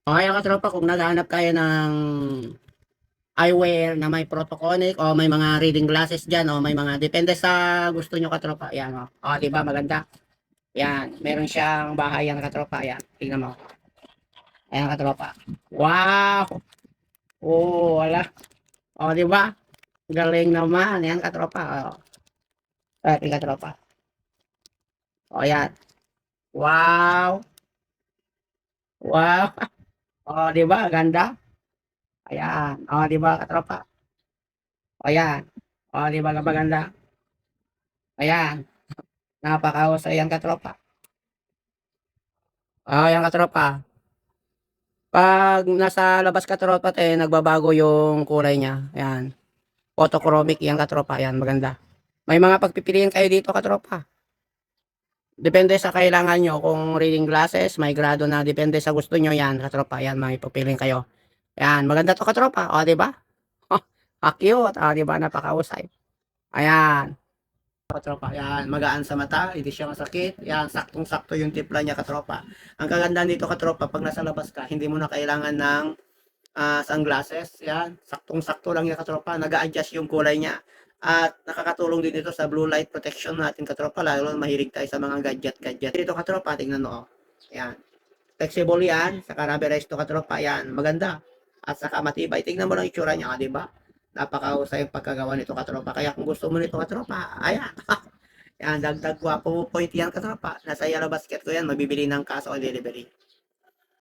O kaya katropa, kung naghahanap kayo ng eyewear na may protoconic o may mga reading glasses dyan o may mga depende sa gusto nyo katropa. Yan o. O, di ba maganda? Yan. Meron siyang bahay yan katropa. Yan. Tingnan mo. Ayan katropa. Wow! Oh, wala. O, di ba? Galing naman. Yan katropa. O, ating katropa. O, yan. Wow! Wow! O, di ba? Ganda. Ayan. O, di ba katropa? O, yan. O, di ba maganda? Ayan. Napakahusay yan katropa. Ayan katropa. Pag nasa labas ka tropa, nagbabago yung kulay niya. Ayan. Photochromic yan katropa. Ayan, maganda. May mga pagpipilian kayo dito katropa. Depende sa kailangan nyo. Kung reading glasses, may grado na depende sa gusto nyo yan katropa. Ayan, may pagpilian kayo. Ayan, maganda to katropa. O, diba? Cute. O, diba? Napakausay. Ayan. Katropa, yan, magaan sa mata, hindi siya masakit, yan, saktong-sakto yung timpla niya katropa. Ang kagandahan dito katropa, pag nasa labas ka, hindi mo na kailangan ng sunglasses, yan, saktong-sakto lang yung katropa, nag-a-adjust yung kulay niya. At nakakatulong din ito sa blue light protection natin katropa, lalo na mahilig tayo sa mga gadget-gadget. Dito katropa, tingnan mo, yan, flexible yan, saka rubberized to katropa, yan, maganda. At saka matibay, tingnan mo lang yung itsura niya, di ba? Napakahusay yung pagkagawa nito katropa. Kaya kung gusto mo nito katropa, ayan. Yan, dagdag gwapo point yan katropa. Nasa Yellow Basket ko yan, mabibili ng cash on delivery.